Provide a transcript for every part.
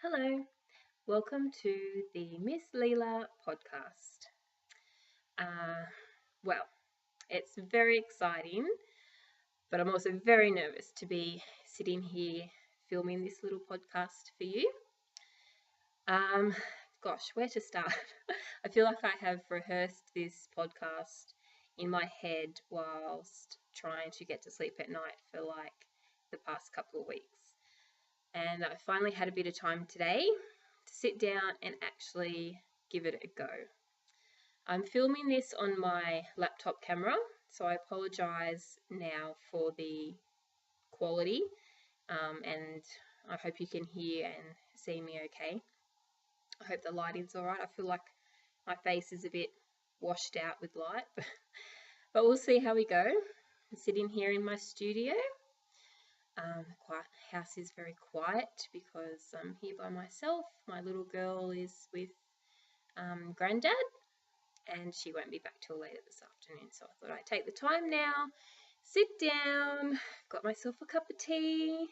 Hello, welcome to the Miss Leela podcast. Uh, well, it's very exciting, but I'm also very nervous to be sitting here filming this little podcast for you. Um, Gosh, where to start? I feel like I have rehearsed this podcast in my head whilst trying to get to sleep at night for like the past couple of weeks. And I finally had a bit of time today to sit down and actually give it a go. I'm filming this on my laptop camera, so I apologise now for the quality, and I hope you can hear and see me okay. I hope the lighting's alright. I feel like my face is a bit washed out with light, but we'll see how we go. I'm sitting here in my studio. The house is very quiet because I'm here by myself. My little girl is with Granddad, and she won't be back till later this afternoon. So I thought I'd take the time now, sit down, got myself a cup of tea,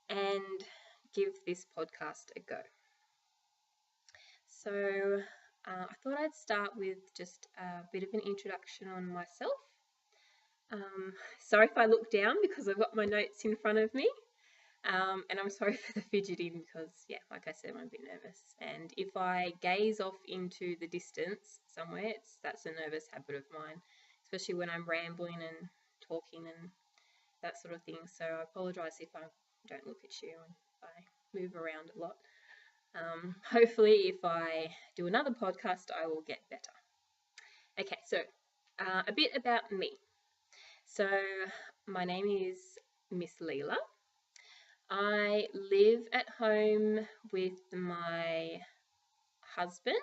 and give this podcast a go. So I thought I'd start with just a bit of an introduction on myself. Sorry if I look down because I've got my notes in front of me. And I'm sorry for the fidgeting because, yeah, like I said, I'm a bit nervous. And if I gaze off into the distance somewhere, that's a nervous habit of mine, especially when I'm rambling and talking and that sort of thing. So I apologise if I don't look at you and if I move around a lot. Hopefully, if I do another podcast, I will get better. Okay, so a bit about me. So my name is Miss Leela. I live at home with my husband,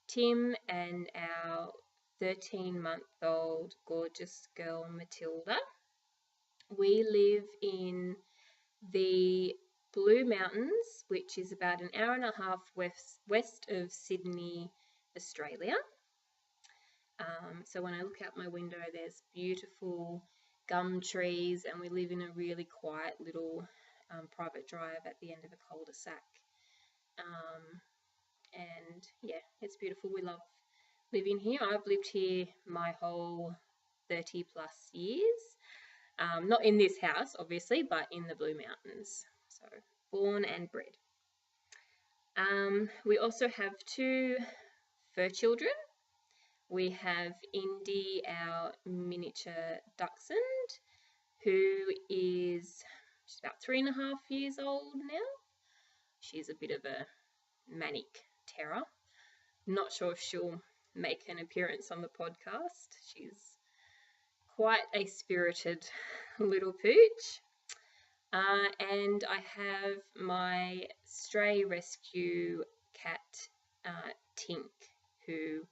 Tim, and our 13-month-old gorgeous girl, Matilda. We live in the Blue Mountains, which is about an hour and a half west of Sydney, Australia. So when I look out my window, there's beautiful gum trees, and we live in a really quiet little private drive at the end of a cul-de-sac. And yeah, it's beautiful. We love living here. I've lived here my whole 30 plus years. Not in this house, obviously, but in the Blue Mountains. So born and bred. We also have 2 fur children. We have Indy, our miniature dachshund, who is she's about 3.5 years old now. She's a bit of a manic terror. Not sure if she'll make an appearance on the podcast. She's quite a spirited little pooch. And I have my stray rescue cat, Tink, who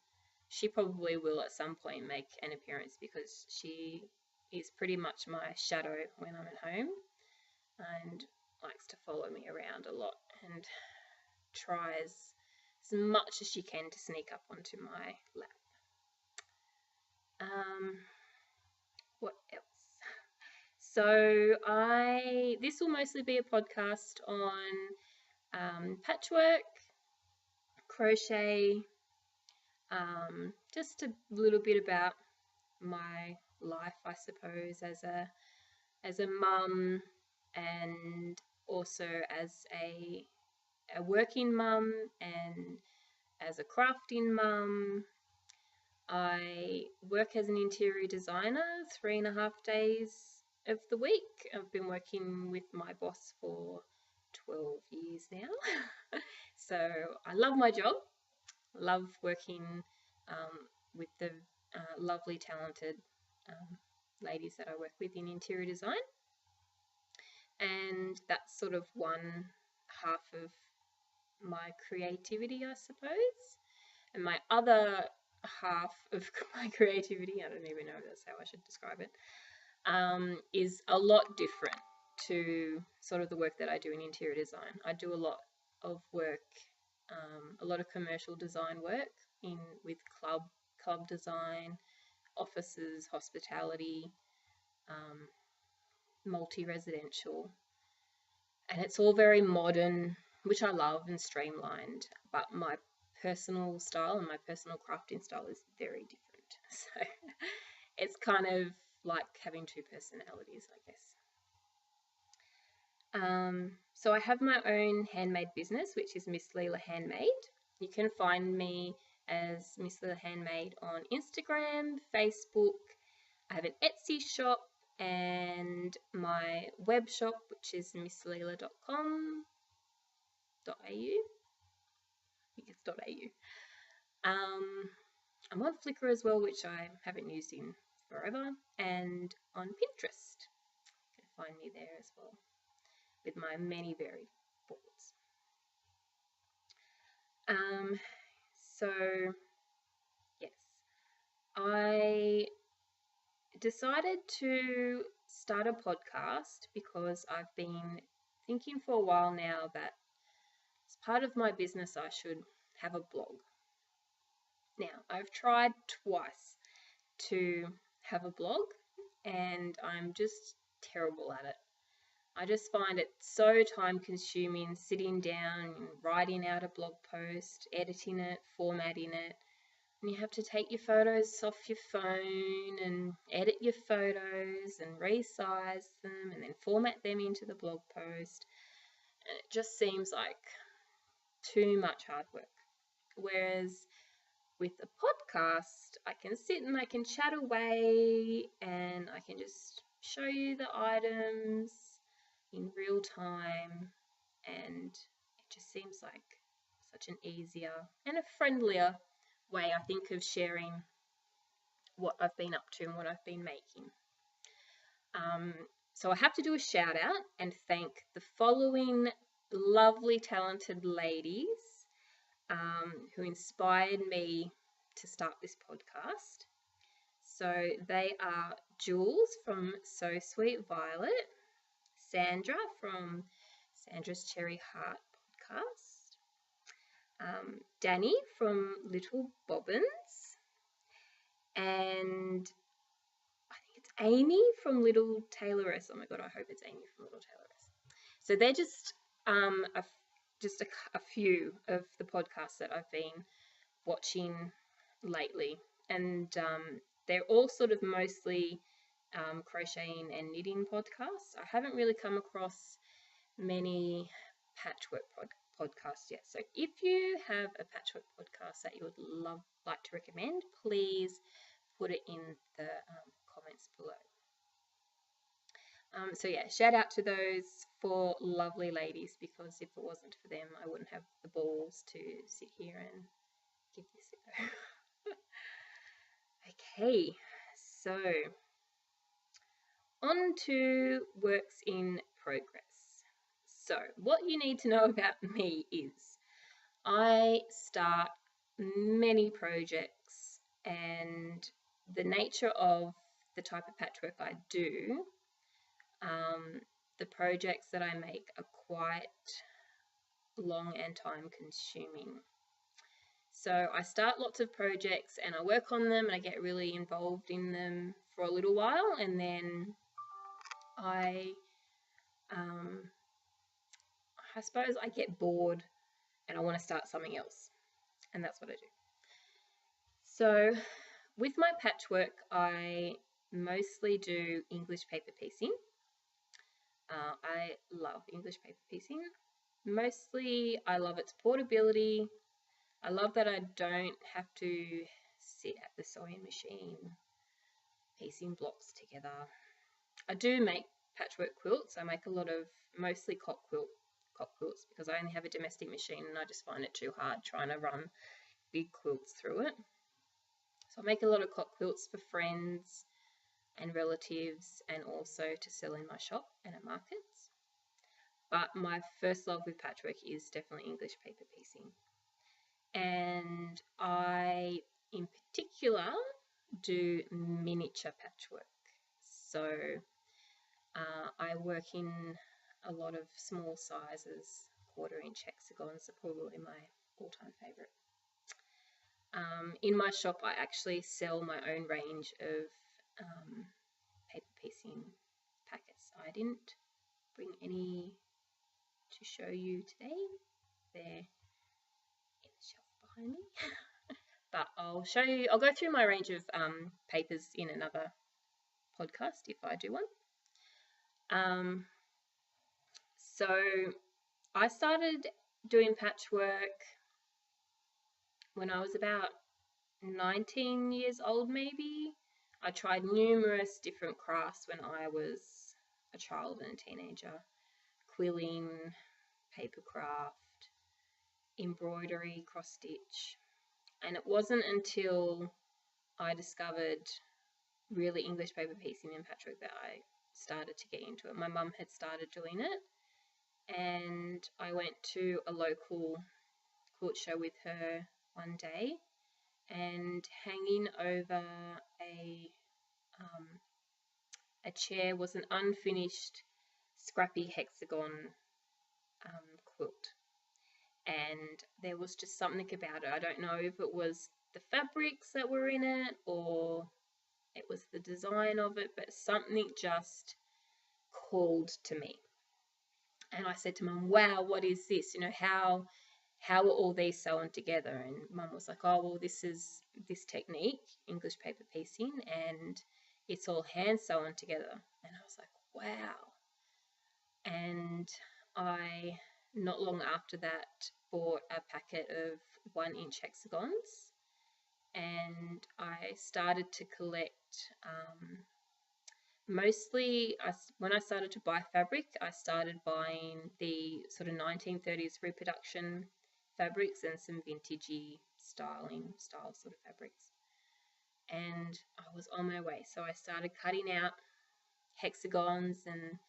she probably will at some point make an appearance because she is pretty much my shadow when I'm at home and likes to follow me around a lot and tries as much as she can to sneak up onto my lap. What else? So this will mostly be a podcast on patchwork, crochet, just a little bit about my life, I suppose, as a mum and also as a working mum and as a crafting mum. I work as an interior designer 3.5 days of the week. I've been working with my boss for 12 years now. So I love my job. Love working with the lovely, talented ladies that I work with in interior design. And that's sort of one half of my creativity, I suppose. And my other half of my creativity, I don't even know if that's how I should describe it, is a lot different to sort of the work that I do in interior design. I do a lot of work, a lot of commercial design work with club design, offices, hospitality, multi-residential, and it's all very modern, which I love, and streamlined, but my personal style and my personal crafting style is very different. So it's kind of like having two personalities, I guess. So I have my own handmade business, which is Miss Leela Handmade. You can find me as Miss Leela Handmade on Instagram, Facebook. I have an Etsy shop and my web shop, which is missleela.com.au. I think it's .au. I'm on Flickr as well, which I haven't used in forever, and on Pinterest. You can find me there as well, with my many varied boards. So yes, I decided to start a podcast because I've been thinking for a while now that as part of my business I should have a blog. Now, I've tried twice to have a blog and I'm just terrible at it. I just find it so time consuming sitting down and writing out a blog post, editing it, formatting it. And you have to take your photos off your phone and edit your photos and resize them and then format them into the blog post. And it just seems like too much hard work. Whereas with a podcast, I can sit and I can chat away and I can just show you the items in real time, and it just seems like such an easier and a friendlier way, I think, of sharing what I've been up to and what I've been making. So I have to do a shout out and thank the following lovely, talented ladies who inspired me to start this podcast. So they are Jules from So Sweet Violet, Sandra from Sandra's Cherry Heart podcast, Danny from Little Bobbins, and I think it's Amy from Little Tailoress. Oh my god, I hope it's Amy from Little Tailoress. So they're just a few of the podcasts that I've been watching lately, and they're all sort of mostly crocheting and knitting podcasts. I haven't really come across many patchwork podcasts yet. So if you have a patchwork podcast that you would like to recommend, please put it in the comments below. So yeah, shout out to those four lovely ladies, because if it wasn't for them, I wouldn't have the balls to sit here and give this a go. Okay, so on to works in progress. So what you need to know about me is I start many projects, and the nature of the type of patchwork I do, the projects that I make are quite long and time consuming. So I start lots of projects and I work on them and I get really involved in them for a little while, and then I suppose I get bored and I want to start something else, and that's what I do. So with my patchwork, I mostly do English paper piecing. I love English paper piecing. Mostly I love its portability. I love that I don't have to sit at the sewing machine piecing blocks together. I do make patchwork quilts. I make a lot of mostly cot quilts because I only have a domestic machine and I just find it too hard trying to run big quilts through it. So I make a lot of cot quilts for friends and relatives, and also to sell in my shop and at markets. But my first love with patchwork is definitely English paper piecing. And I, in particular, do miniature patchwork. So I work in a lot of small sizes. 1/4-inch hexagons are probably my all-time favourite. In my shop, I actually sell my own range of paper piecing packets. I didn't bring any to show you today, there in the shelf behind me. But I'll show you, I'll go through my range of papers in another podcast if I do one. So I started doing patchwork when I was about 19 years old, maybe. I tried numerous different crafts when I was a child and a teenager. Quilling, paper craft, embroidery, cross stitch. And it wasn't until I discovered really English paper piecing and patchwork that I started to get into it. My mum had started doing it, and I went to a local quilt show with her one day, and hanging over a chair was an unfinished scrappy hexagon quilt, and there was just something about it. I don't know if it was the fabrics that were in it or it was the design of it, but something just called to me. And I said to Mum, wow, what is this? You know, how are all these sewn together? And Mum was like, oh, well, this is this technique, English paper piecing, and it's all hand sewn together. And I was like, wow. And I, not long after that, bought a packet of 1-inch hexagons, and I started to collect mostly, when I started to buy fabric, I started buying the sort of 1930s reproduction fabrics and some vintagey style sort of fabrics. And I was on my way. So I started cutting out hexagons, and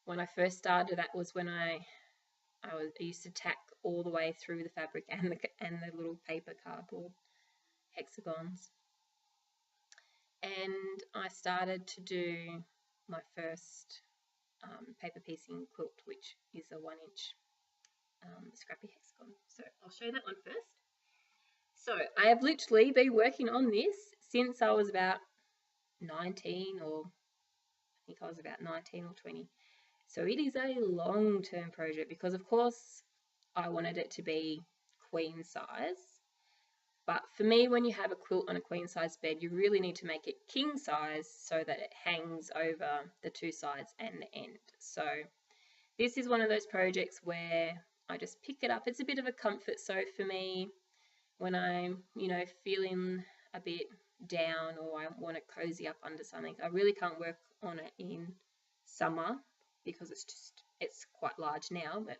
when I first started, that was when I used to tack all the way through the fabric and the little paper cardboard hexagons. And I started to do my first paper piecing quilt, which is a 1-inch scrappy hexagon. So I'll show that one first. So I have literally been working on this since I was about 19, or I think I was about 19 or 20. So it is a long-term project because, of course, I wanted it to be queen size. But for me, when you have a quilt on a queen size bed, you really need to make it king size so that it hangs over the two sides and the end. So this is one of those projects where I just pick it up. It's a bit of a comfort sew for me when I'm, you know, feeling a bit down or I want to cozy up under something. I really can't work on it in summer because it's quite large now, but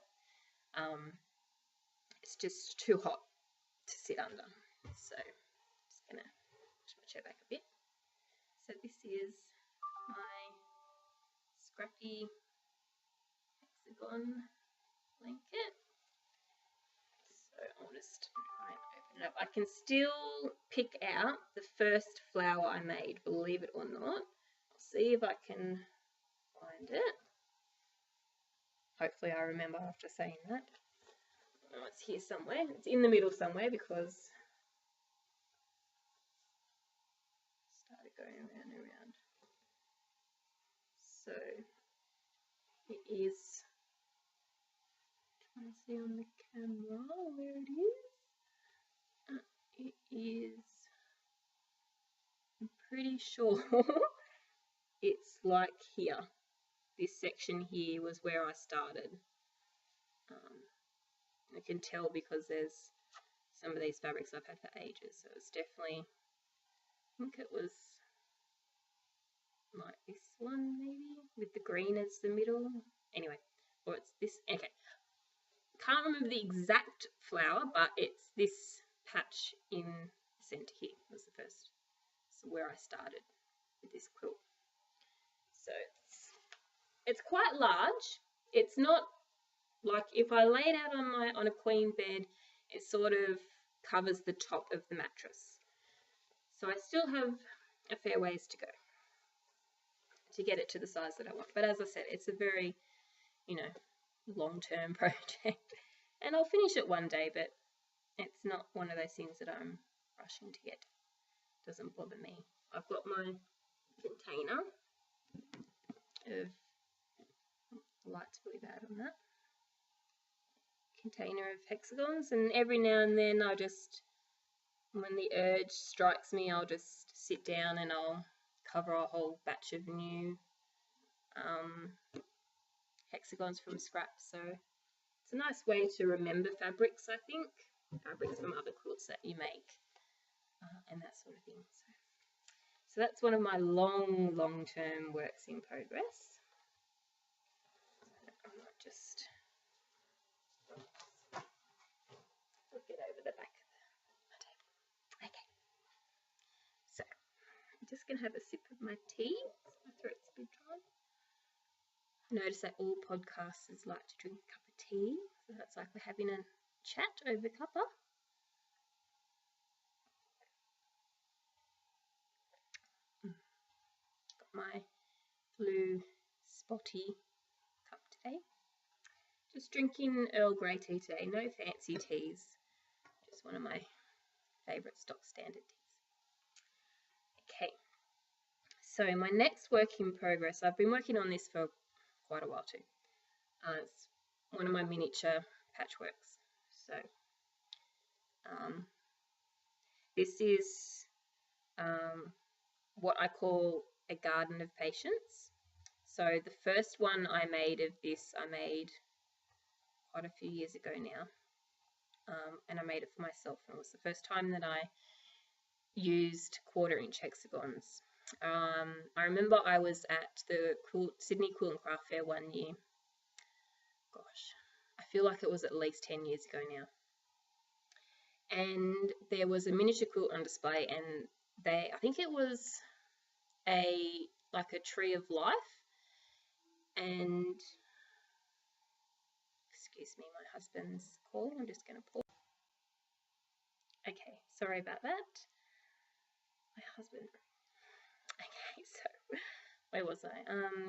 it's just too hot to sit under. So I'm just going to push my chair back a bit. So this is my scrappy hexagon blanket. So I'll just try and open it up. I can still pick out the first flower I made, believe it or not. I'll see if I can find it. Hopefully I remember after saying that. Oh, it's here somewhere. It's in the middle somewhere because I started going around and around. So it is, trying to see on the camera where it is. It is, I'm pretty sure it's like here. This section here was where I started. I can tell because there's some of these fabrics I've had for ages, so it's definitely, I think it was like this one maybe, with the green as the middle. Anyway, or it's this, okay. Can't remember the exact flower, but it's this patch in the centre here was the first. So where I started with this quilt. So it's quite large. It's not like if I lay it out on a queen bed, it sort of covers the top of the mattress. So I still have a fair ways to go to get it to the size that I want. But as I said, it's a very, you know, long-term project. And I'll finish it one day, but it's not one of those things that I'm rushing to get. It doesn't bother me. I've got my container of, the light's really bad on that, container of hexagons, and every now and then I'll just, when the urge strikes me, I'll just sit down and I'll cover a whole batch of new hexagons from scraps. So it's a nice way to remember fabrics, I think, fabrics from other quilts that you make and that sort of thing. So that's one of my long-term works in progress. I might just get over the back of the table. Okay. So I'm just going to have a sip of my tea. My throat's a bit dry. I notice that all podcasters like to drink a cup of tea. So that's like we're having a chat over cuppa. Got my blue spotty cup today. Just drinking Earl Grey tea today, no fancy teas, just one of my favourite stock standard teas. Okay, so my next work in progress, I've been working on this for quite a while too. It's one of my miniature patchworks. So this is what I call a garden of patience. So the first one I made of this, I made quite a few years ago now, and I made it for myself, and it was the first time that I used 1/4" hexagons. I remember I was at the Sydney Quilt and Craft Fair one year. Gosh, I feel like it was at least 10 years ago now. And there was a miniature quilt on display, and I think it was like a tree of life. And excuse me, my husband's calling. I'm just going to pause. Okay, sorry about that. My husband. Okay, so where was I?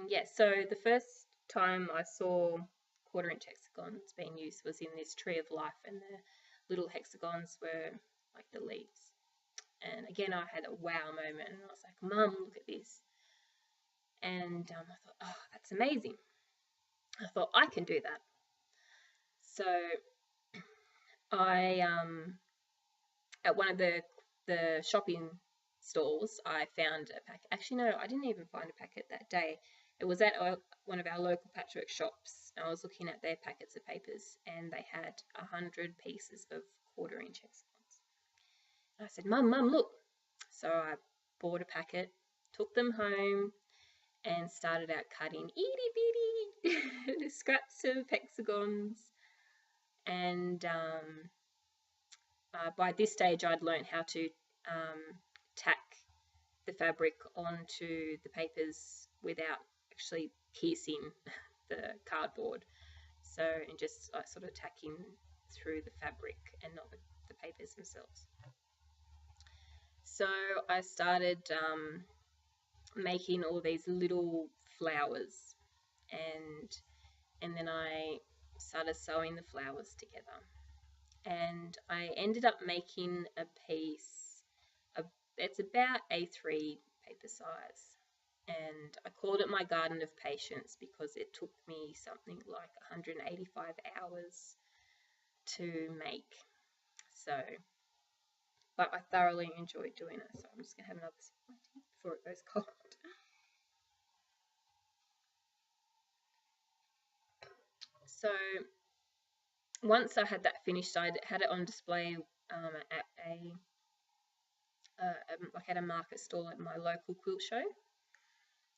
Yeah, so the first time I saw 1/4" hexagons being used was in this tree of life, and the little hexagons were like the leaves. And again, I had a wow moment, and I was like, Mum, look at this. And I thought, oh, that's amazing. I thought, I can do that. So I, at one of the shopping stalls, I found a packet. Actually, no, I didn't even find a packet that day. It was at one of our local patchwork shops. I was looking at their packets of papers, and they had 100 pieces of 1/4" hexagons. And I said, Mum, look. So I bought a packet, took them home, and started out cutting itty bitty scraps of hexagons. And by this stage, I'd learned how to tack the fabric onto the papers without actually piercing the cardboard. So, and just sort of tacking through the fabric and not the papers themselves. So I started making all these little flowers, and then I started sewing the flowers together, and I ended up making a piece. It's about A3 paper size, and I called it my Garden of Patience because it took me something like 185 hours to make. So, but I thoroughly enjoyed doing it. So I'm just gonna have another sip of my tea before it goes cold. So once I had that finished, I had it on display at a market stall at my local quilt show,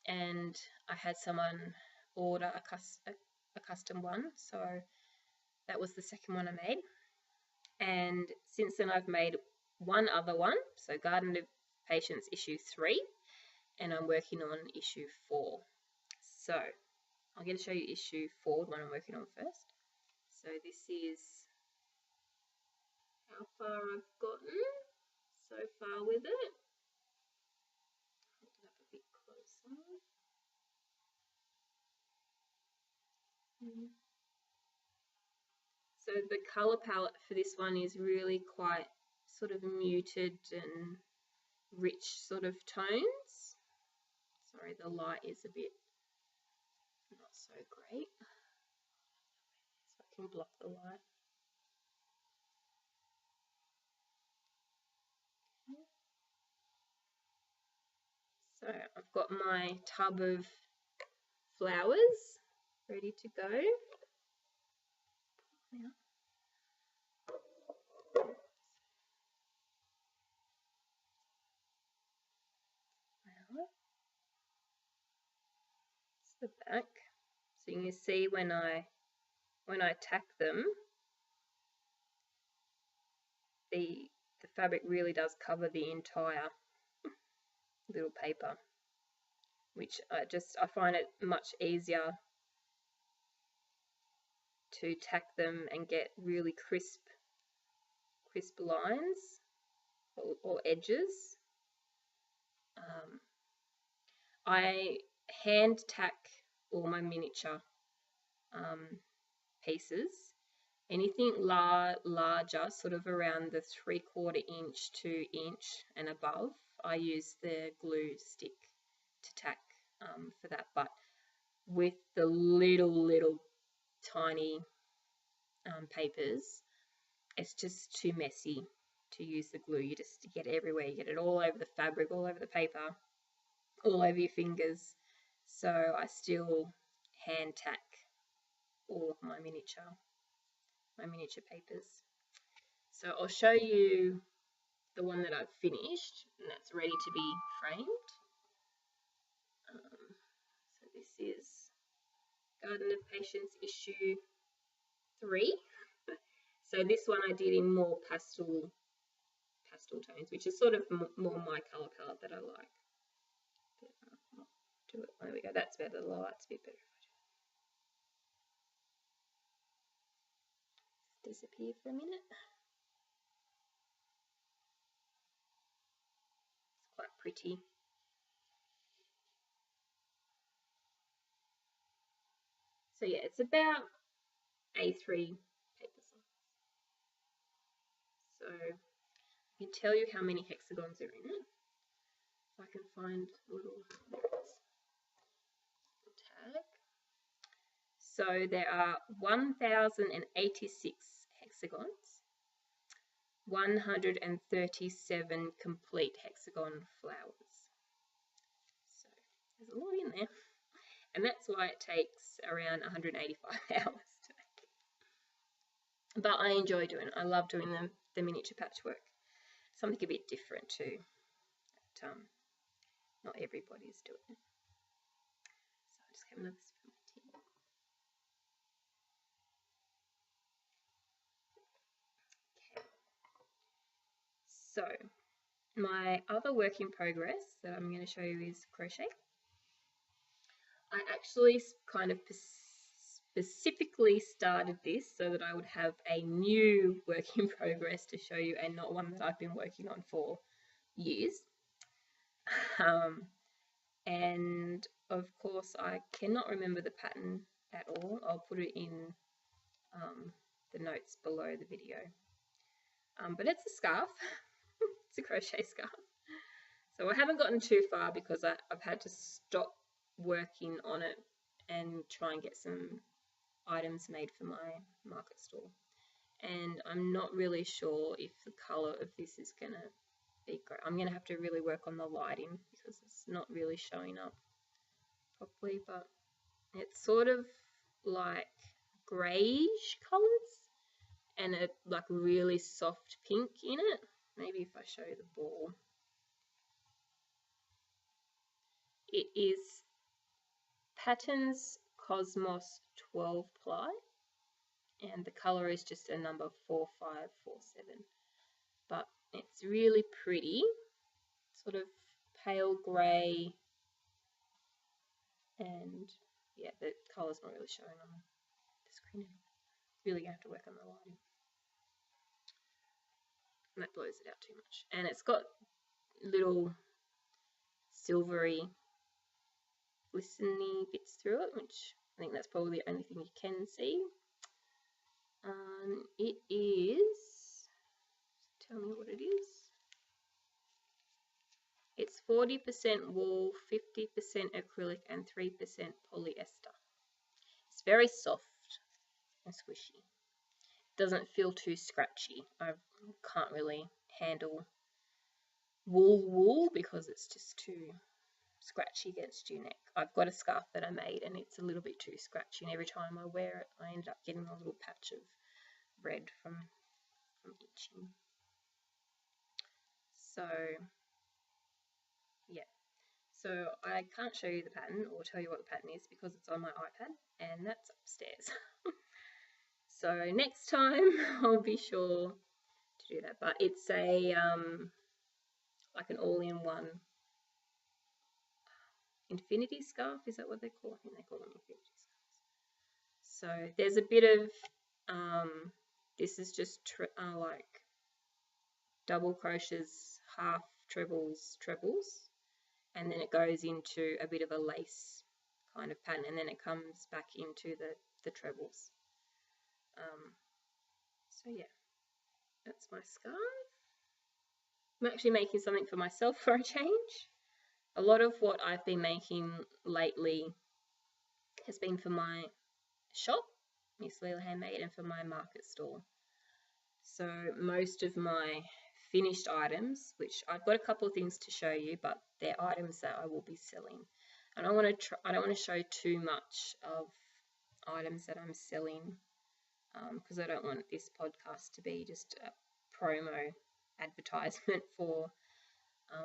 and I had someone order a custom one. So that was the second one I made, and since then I've made one other one. So Garden of Patience issue 3, and I'm working on issue 4. So I'm going to show you issue 4, the one I'm working on first. So this is how far I've gotten so far with it. Hold it up a bit closer. So the colour palette for this one is really quite sort of muted and rich sort of tones. Sorry, the light is a bit not so great. So I can block the light. got my tub of flowers ready to go. Yeah. It's the back. So you can see when I tack them, the fabric really does cover the entire little paper, which I find it much easier to tack them and get really crisp lines or edges. I hand tack all my miniature pieces. Anything larger, sort of around the 3/4 inch to inch and above, I use the glue stick to tack for that. But with the little tiny papers, it's just too messy to use the glue. You just get it everywhere. You get it all over the fabric, all over the paper, all over your fingers. So I still hand tack all of my miniature papers. So I'll show you the one that I've finished, and that's ready to be framed. So this is Garden of Patience issue 3. So this one I did in more pastel tones, which is sort of more my colour palette that I like. There we go, that's better, the light's a bit better. Disappear for a minute. It's quite pretty. So yeah, it's about A3 paper size. So I can tell you how many hexagons are in it. If I can find a little tag. So there are 1,086 hexagons, 137 complete hexagon flowers. So there's a lot in there. And that's why it takes around 185 hours to make. But I enjoy doing it. I love doing the miniature patchwork. Something a bit different too. That, not everybody's doing it. So I just have another spoon. So my other work in progress that I'm going to show you is crochet. I actually kind of specifically started this so that I would have a new work in progress to show you and not one that I've been working on for years. And of course I cannot remember the pattern at all. I'll put it in the notes below the video. But it's a scarf. It's a crochet scarf. So I haven't gotten too far because I've had to stop working on it and try and get some items made for my market stall. And I'm not really sure if the colour of this is going to be great. I'm going to have to really work on the lighting because it's not really showing up properly, but it's sort of like greyish colours and a like really soft pink in it. Maybe if I show you the ball. It is Patterns Cosmos 12 ply, and the colour is just a number 4547. But it's really pretty, sort of pale grey, and yeah, the colour's not really showing on the screen. Really gonna have to work on the lighting. And that blows it out too much. And it's got little silvery glistening bits through it, which I think that's probably the only thing you can see. It is, tell me what it is. It's 40% wool, 50% acrylic, and 3% polyester. It's very soft and squishy. It doesn't feel too scratchy. I can't really handle wool because it's just too scratchy against your neck. I've got a scarf that I made and it's a little bit too scratchy, and every time I wear it I end up getting a little patch of red from itching. So yeah, so I can't show you the pattern or tell you what the pattern is because it's on my iPad and that's upstairs. So next time I'll be sure to do that, but it's a like an all-in-one infinity scarf, is that what they call? I think they call them infinity scarves. So there's a bit of this is just like double crochets, half trebles, and then it goes into a bit of a lace kind of pattern, and then it comes back into the trebles. So yeah, that's my scarf. I'm actually making something for myself for a change. A lot of what I've been making lately has been for my shop, Miss Leela Handmade, and for my market stall. So most of my finished items, which I've got a couple of things to show you, but they're items that I will be selling. And I don't want to show too much of items that I'm selling because I don't want this podcast to be just a promo advertisement for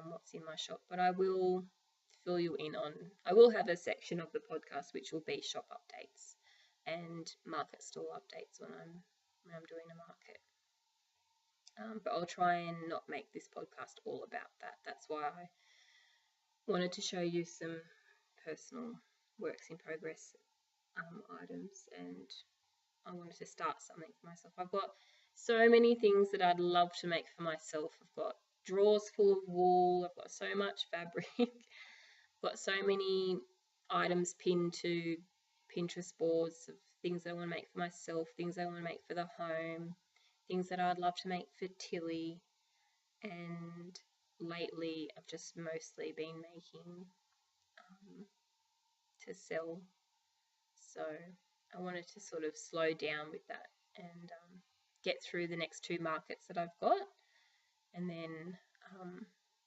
what's in my shop. But I will fill you in on, I will have a section of the podcast which will be shop updates and market stall updates when I'm doing a market. But I'll try and not make this podcast all about that. That's why I wanted to show you some personal works in progress items, and I wanted to start something for myself. I've got so many things that I'd love to make for myself. I've got drawers full of wool. I've got so much fabric. I've got so many items pinned to Pinterest boards of things that I want to make for myself, things I want to make for the home, things that I'd love to make for Tilly. And lately I've just mostly been making to sell. So I wanted to sort of slow down with that and get through the next 2 markets that I've got, and then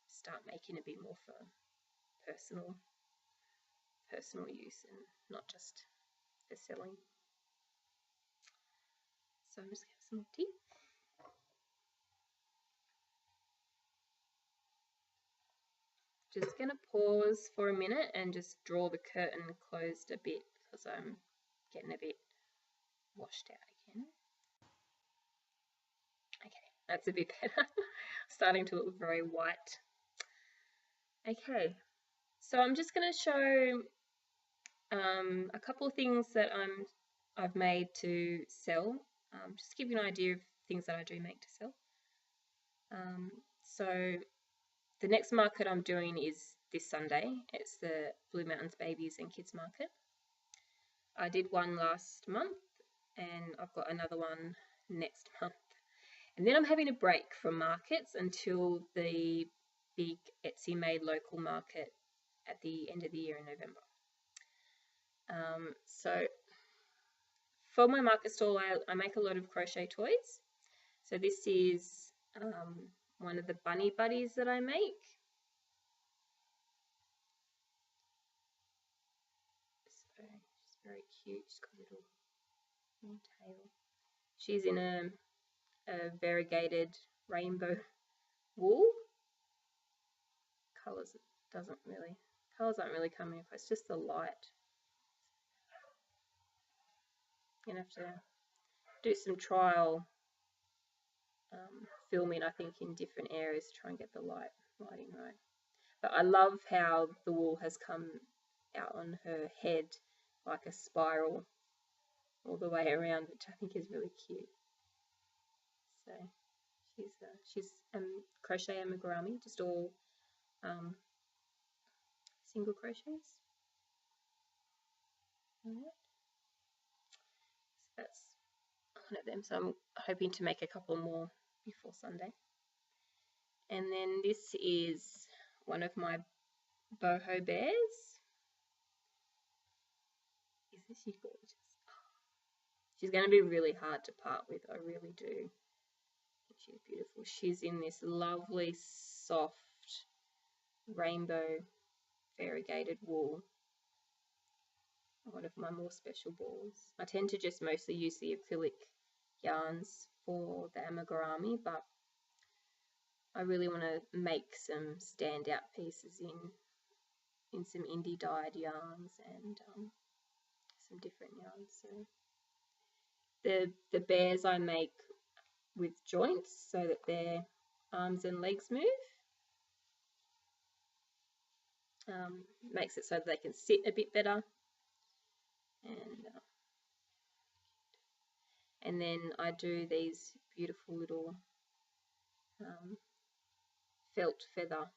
start making a bit more for personal use and not just for selling. So I'm just going to have some more tea. Just going to pause for a minute and just draw the curtain closed a bit because I'm getting a bit washed out again. Okay, that's a bit better. Starting to look very white. Okay, so I'm just going to show a couple of things that I've made to sell, just to give you an idea of things that I do make to sell. So the next market I'm doing is this Sunday. It's the Blue Mountains Babies and Kids Market. I did one last month and I've got another one next month. And then I'm having a break from markets until the big Etsy Made local market at the end of the year in November. So for my market stall, I make a lot of crochet toys. So this is one of the bunny buddies that I make. So she's very cute. She's got a little tail. She's in a variegated rainbow wool. Colours aren't really coming across, just the light. You're going to have to do some trial filming, I think, in different areas to try and get the lighting right. But I love how the wool has come out on her head like a spiral all the way around, which I think is really cute. So she's crochet amigurumi, just all single crochets. Alright. So that's one of them. So I'm hoping to make a couple more before Sunday. And then this is one of my boho bears. Isn't she gorgeous? She's going to be really hard to part with, I really do. I think she's beautiful. She's in this lovely soft rainbow variegated wool, one of my more special balls. I tend to just mostly use the acrylic yarns for the amigurumi, but I really want to make some standout pieces in some indie dyed yarns and some different yarns. So the bears I make with joints so that their arms and legs move. Makes it so that they can sit a bit better, and then I do these beautiful little felt feather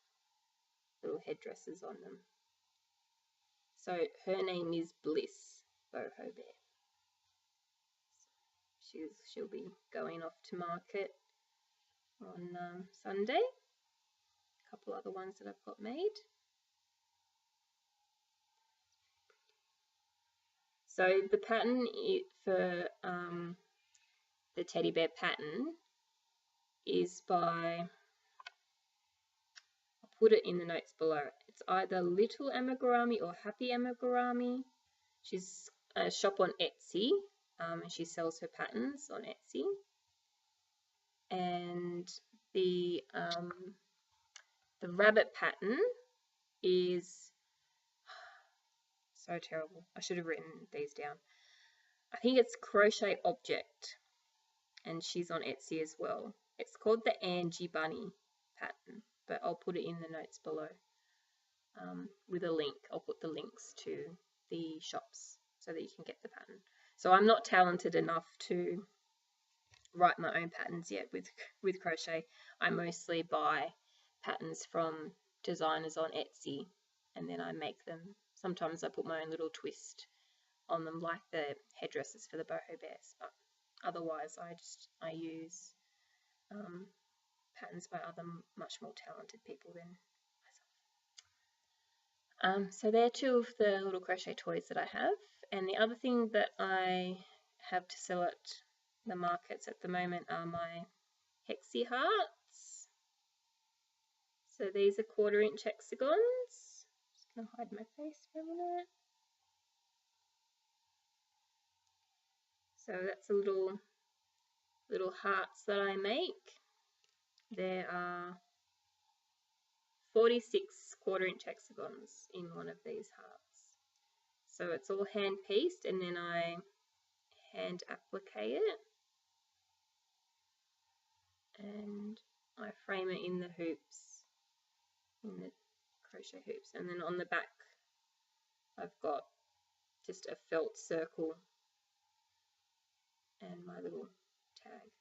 little headdresses on them. So her name is Bliss Boho Bear. She'll be going off to market on Sunday. A couple other ones that I've got made. So the pattern for the teddy bear pattern is by, I'll put it in the notes below. It's either Little Amigurumi or Happy Amigurumi. She's a shop on Etsy, and she sells her patterns on Etsy. And the rabbit pattern is so terrible. I should have written these down. I think it's Crochet Object, and she's on Etsy as well. It's called the Angie Bunny pattern, but I'll put it in the notes below with a link. I'll put the links to the shops so that you can get the pattern. So I'm not talented enough to write my own patterns yet with crochet. I mostly buy patterns from designers on Etsy, and then I make them. Sometimes I put my own little twist on them, like the headdresses for the boho bears, but otherwise I use patterns by other much more talented people than myself. So they're two of the little crochet toys that I have, and the other thing that I have to sell at the markets at the moment are my hexie hearts. So these are 1/4" hexagons. Just gonna hide my face for a minute. So that's a little hearts that I make. There are 46 1/4" hexagons in one of these hearts. So it's all hand pieced, and then I hand applique it, and I frame it in the hoops, in the crochet hoops, and then on the back I've got just a felt circle and my little tag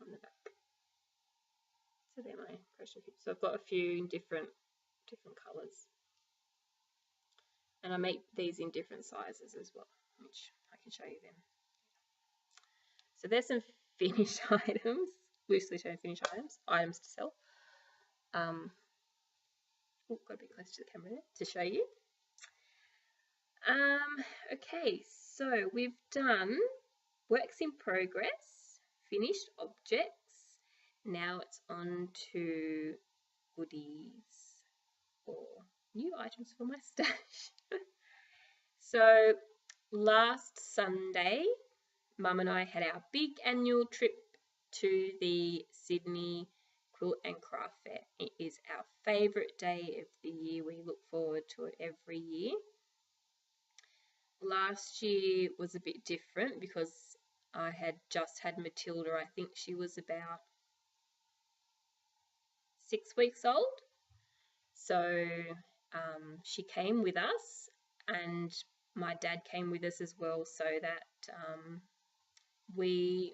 on the back. So they're my crochet hoops. So I've got a few different colours, and I make these in different sizes as well, which I can show you them. So there's some finished items, loosely shown finished items to sell. Oh, got a bit close to the camera there to show you. Okay, so we've done works in progress, finished objects. Now it's on to goodies, or new items for my stash. So last Sunday, Mum and I had our big annual trip to the Sydney Quilt and Craft Fair. It is our favourite day of the year. We look forward to it every year. Last year was a bit different because I had just had Matilda. I think she was about 6 weeks old. So she came with us, and my dad came with us as well, so that we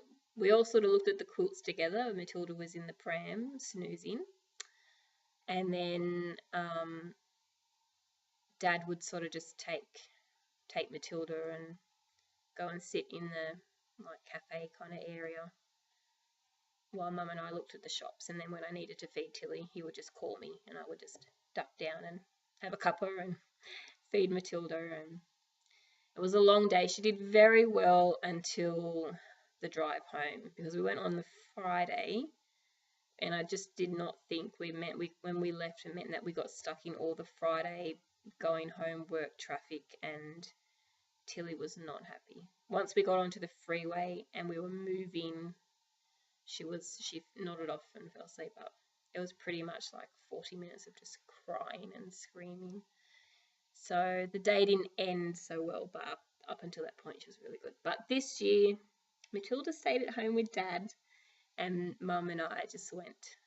all sort of looked at the quilts together. Matilda was in the pram snoozing, and then Dad would sort of just take Matilda and go and sit in the cafe kind of area while Mum and I looked at the shops. And then when I needed to feed Tilly, he would just call me, and I would just duck down and have a cuppa and feed Matilda. And it was a long day. She did very well until the drive home, because we went on the Friday, and I just did not think when we left, it meant that we got stuck in all the Friday going home, work, traffic, and Tilly was not happy. Once we got onto the freeway and we were moving, she nodded off and fell asleep. But it was pretty much like 40 minutes of just crying and screaming. So the day didn't end so well, but up until that point, she was really good. But this year, Matilda stayed at home with Dad, and Mum and I just went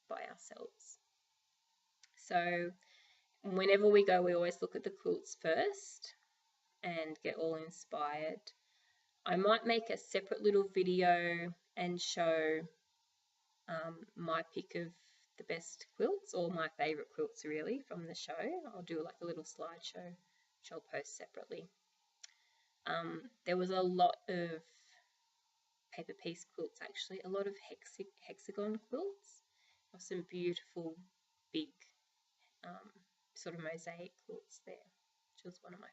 by ourselves. So whenever we go, we always look at the quilts first and get all inspired. I might make a separate little video and show my pick of the best quilts, or my favourite quilts really from the show. I'll do like a little slideshow which I'll post separately. There was a lot of paper piece quilts, actually, a lot of hexagon quilts. Some beautiful big sort of mosaic quilts there, which was one of my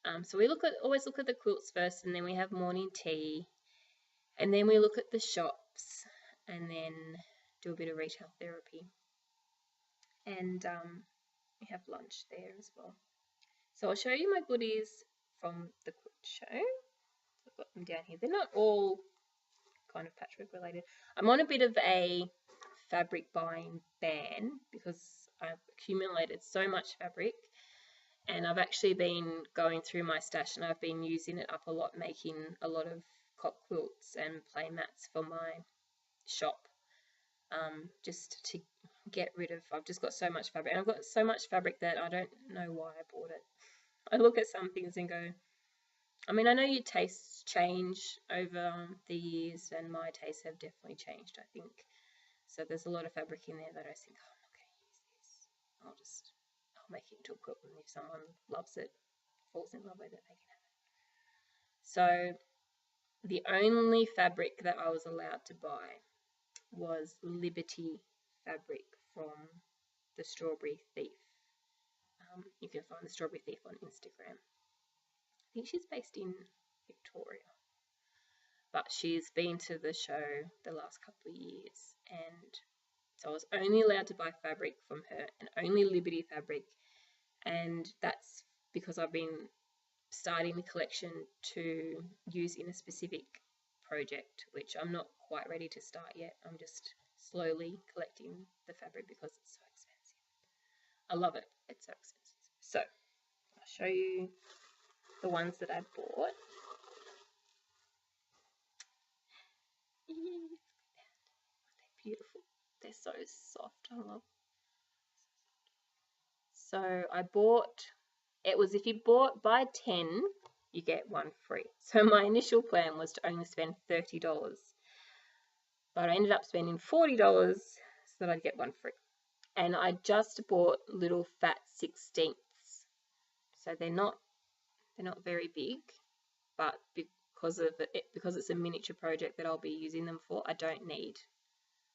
favourites. So we always look at the quilts first, and then we have morning tea, and then we look at the shops, and then do a bit of retail therapy, and we have lunch there as well. So I'll show you my goodies from the quilt show. I've got them down here. They're not all kind of patchwork related. I'm on a bit of a fabric buying ban because I've accumulated so much fabric, and I've actually been going through my stash, and I've been using it up a lot, making a lot of cot quilts and play mats for my shop, just to get rid of. I've just got so much fabric, and I've got so much fabric that I don't know why I bought it. I look at some things and go, I mean, I know your tastes change over the years, and my tastes have definitely changed, I think. So there's a lot of fabric in there that I think, oh, I'm not going to use this. I'll make it into a quilt, and if someone loves it, falls in love with it, they can have it. So the only fabric that I was allowed to buy was Liberty fabric from the Strawberry Thief. You can find the Strawberry Thief on Instagram. I think she's based in Victoria, but she's been to the show the last couple of years, and so I was only allowed to buy fabric from her, and only Liberty fabric, and that's because I've been starting the collection to use in a specific project, which I'm not quite ready to start yet. I'm just slowly collecting the fabric because it's so expensive. I love it. It's so expensive. So I'll show you the ones that I bought. They're beautiful. They're so soft. I love. So I bought. It was if you buy 10, you get one free. So my initial plan was to only spend $30, but I ended up spending $40 so that I'd get one free. And I just bought little fat 16ths. So they're not very big, but because it's a miniature project that I'll be using them for, I don't need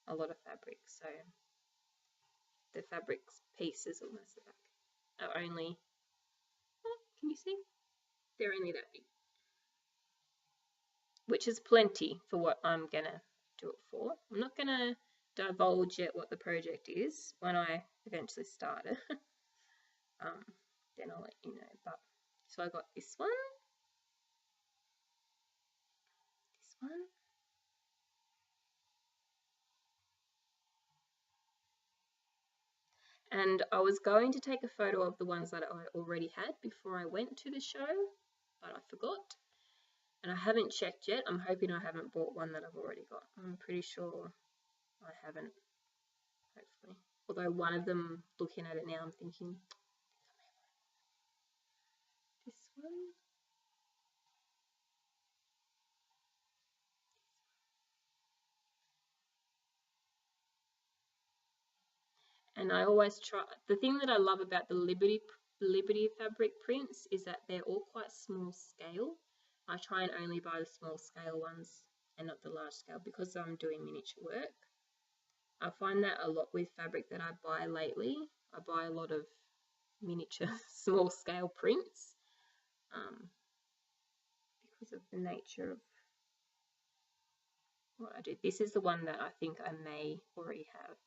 a lot of fabric. So the fabric pieces almost the back are only, can you see? They're only that big, which is plenty for what I'm gonna do it for. I'm not gonna divulge yet what the project is. When I eventually start it, then I'll let you know. But so I got this one, and I was going to take a photo of the ones that I already had before I went to the show, but I forgot, and I haven't checked yet. I'm hoping I haven't bought one that I've already got. I'm pretty sure I haven't, hopefully. Although one of them, looking at it now, I'm thinking, this one. And I always try, the thing that I love about the Liberty fabric prints is that they're all quite small scale. I try and only buy the small scale ones and not the large scale because I'm doing miniature work. I find that a lot with fabric that I buy lately. I buy a lot of miniature small scale prints because of the nature of what I do. This is the one that I think I may already have.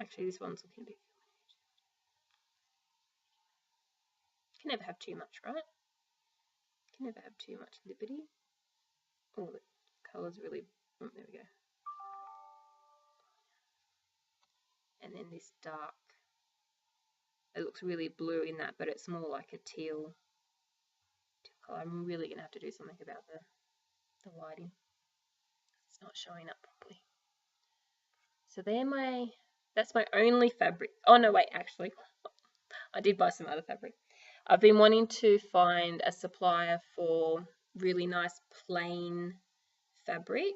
Actually, this one's looking a bit. Can never have too much, right? Can never have too much liberty. Oh, the colour's really. Oh, there we go. And then this dark. It looks really blue in that, but it's more like a teal colour. I'm really gonna have to do something about the lighting. It's not showing up properly. So that's my only fabric. Oh no, wait, actually, I did buy some other fabric. I've been wanting to find a supplier for really nice plain fabric.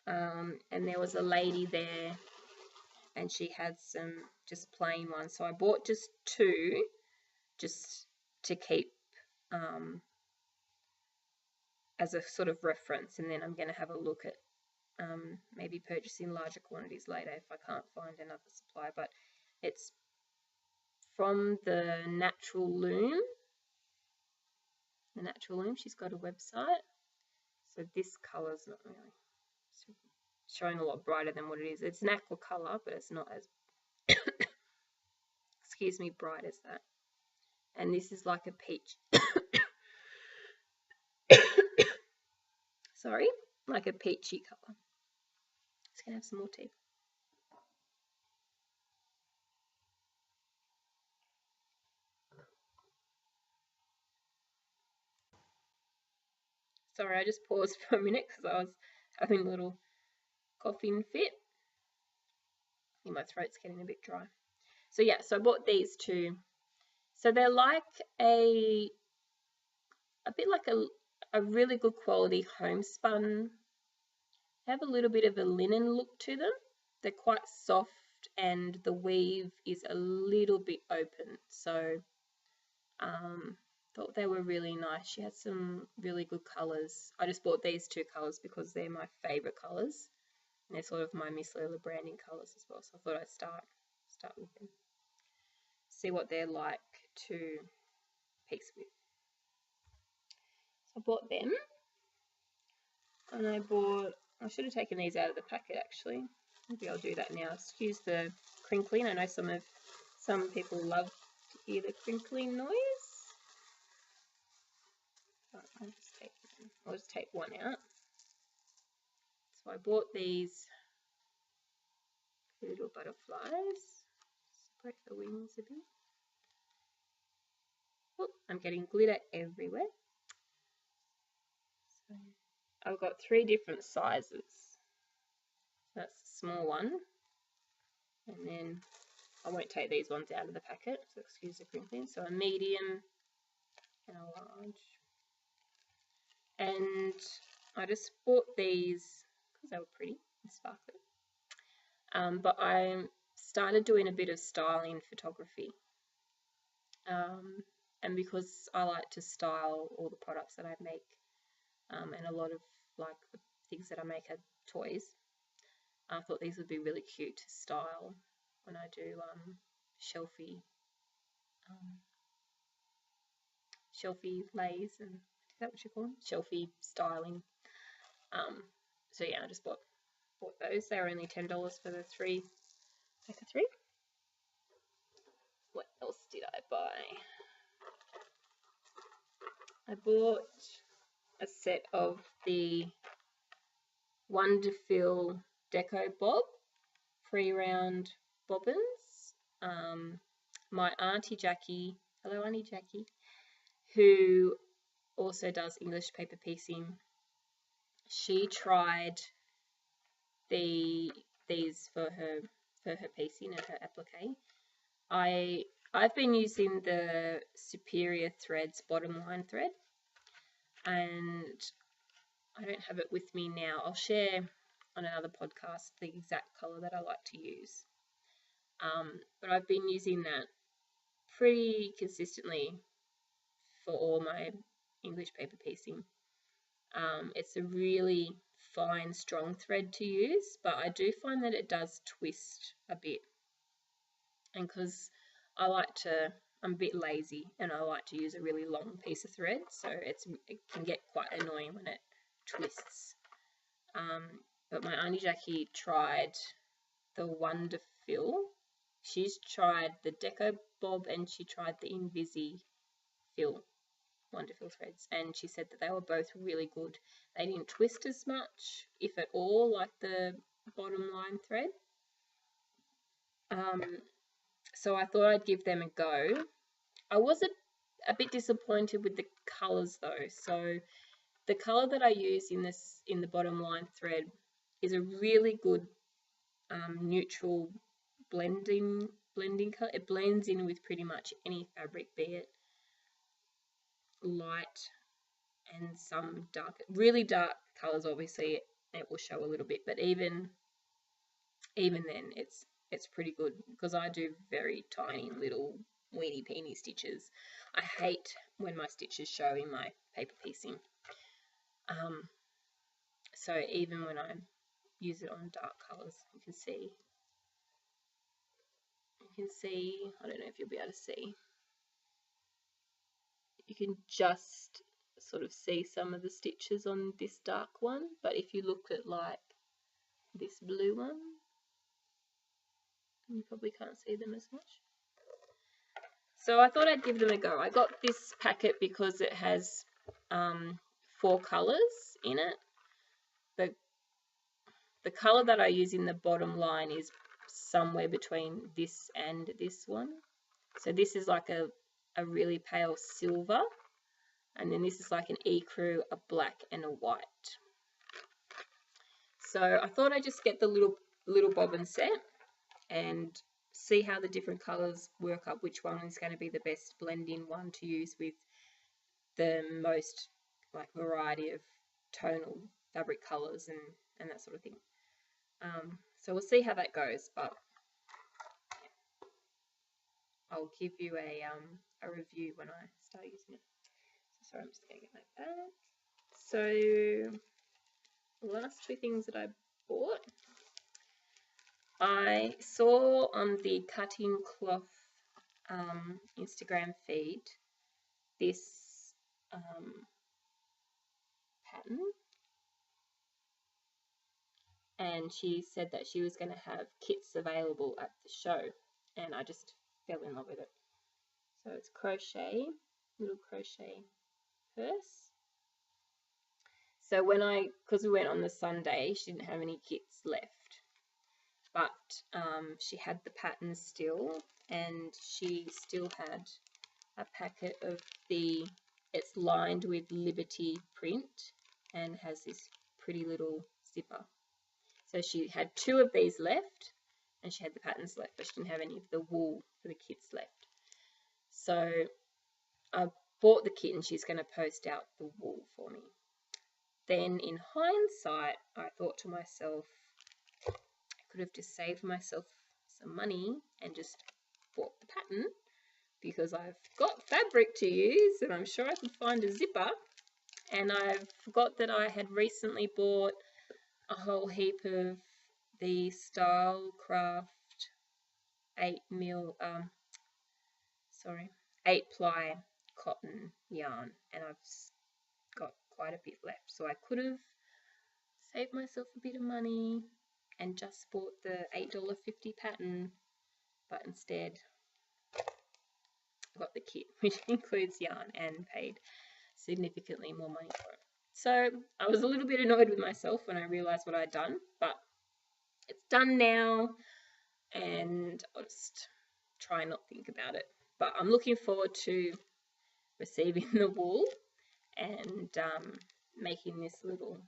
And there was a lady there and she had some just plain ones. So I bought just two just to keep as a sort of reference, and then I'm going to have a look at maybe purchasing larger quantities later if I can't find another supply. But it's from the Natural Loom. The Natural Loom, she's got a website. So this colour's not really showing a lot brighter than what it is. It's an aqua colour, but it's not as excuse me, bright as that. And this is like a peach. Sorry, like a peachy colour. Just gonna have some more tea. Sorry, I just paused for a minute because I was having a little coughing fit. I think my throat's getting a bit dry. So yeah, so I bought these two. So they're like a bit like a really good quality homespun. They have a little bit of a linen look to them. They're quite soft and the weave is a little bit open. So thought they were really nice. She had some really good colours. I just bought these two colours because they're my favourite colours. And they're sort of my Miss Leela branding colours as well. So I thought I'd start with them. See what they're like to piece with. So I bought them. And I should have taken these out of the packet actually. Maybe I'll do that now. Excuse the crinkling. I know some people love to hear the crinkling noise. I'll just take one out. So I bought these little butterflies. Separate the wings a bit. Oh, I'm getting glitter everywhere. So I've got 3 different sizes. That's the small one. And then I won't take these ones out of the packet, so excuse the crinkling. So a medium and a large. And I just bought these because they were pretty and sparkly. But I started doing a bit of styling photography. And because I like to style all the products that I make, and a lot of like the things that I make are toys, I thought these would be really cute to style when I do shelfie lays, and is that what you call them? Shelfie styling. So yeah, I just bought those. They were only $10 for the 3 pack of 3. What else did I buy? I bought a set of the Wonderful Deco Bob free-round bobbins. My Auntie Jackie, hello Auntie Jackie, who also does English paper piecing, she tried these for her piecing and her applique. I've been using the Superior Threads bottom line thread, and I don't have it with me now. I'll share on another podcast the exact colour that I like to use. But I've been using that pretty consistently for all my English paper piecing. It's a really fine, strong thread to use, but I do find that it does twist a bit. And because I'm a bit lazy and I like to use a really long piece of thread, so it can get quite annoying when it twists. But my Auntie Jackie tried the Wonderful she's tried the Deco Bob and she tried the Invisi Fill Wonderful threads, and she said that they were both really good. They didn't twist as much, if at all, like the bottom line thread. So I thought I'd give them a go. I was a bit disappointed with the colours though. So the colour that I use in the bottom line thread is a really good neutral blending color. It blends in with pretty much any fabric, be it light and some dark, really dark colors. Obviously it will show a little bit, but even then it's pretty good, because I do very tiny little weeny peeny stitches. I hate when my stitches show in my paper piecing. So even when I use it on dark colors, you can see, I don't know if you'll be able to see, you can just sort of see some of the stitches on this dark one, but if you look at like this blue one, you probably can't see them as much. So I thought I'd give them a go. I got this packet because it has 4 colours in it. The colour that I use in the bottom line is somewhere between this and this one. So this is like a really pale silver, and then this is like an ecru, a black and a white. So I thought I'd just get the little bobbin set and see how the different colours work up, which one is going to be the best blend-in one to use with the most like variety of tonal fabric colours and that sort of thing. So we'll see how that goes, but I'll give you a review when I start using it. So sorry, I'm just going to get my bag. So the last 2 things that I bought, I saw on the Cutting Cloth Instagram feed this pattern, and she said that she was going to have kits available at the show, and I just fell in love with it. So it's crochet, little crochet purse. So because we went on the Sunday, she didn't have any kits left, but she had the pattern still, and she still had a packet of it's lined with Liberty print and has this pretty little zipper. So she had 2 of these left, and she had the patterns left, but she didn't have any of the wool for the kits left. So I bought the kit, and she's going to post out the wool for me. Then in hindsight, I thought to myself, I could have just saved myself some money and just bought the pattern, because I've got fabric to use and I'm sure I could find a zipper, and I forgot that I had recently bought a whole heap of the Stylecraft 8-ply cotton yarn, and I've got quite a bit left, so I could have saved myself a bit of money and just bought the $8.50 pattern, but instead got the kit, which includes yarn, and paid significantly more money for it. So I was a little bit annoyed with myself when I realised what I'd done, but it's done now, and I'll just try and not think about it. But I'm looking forward to receiving the wool and making this little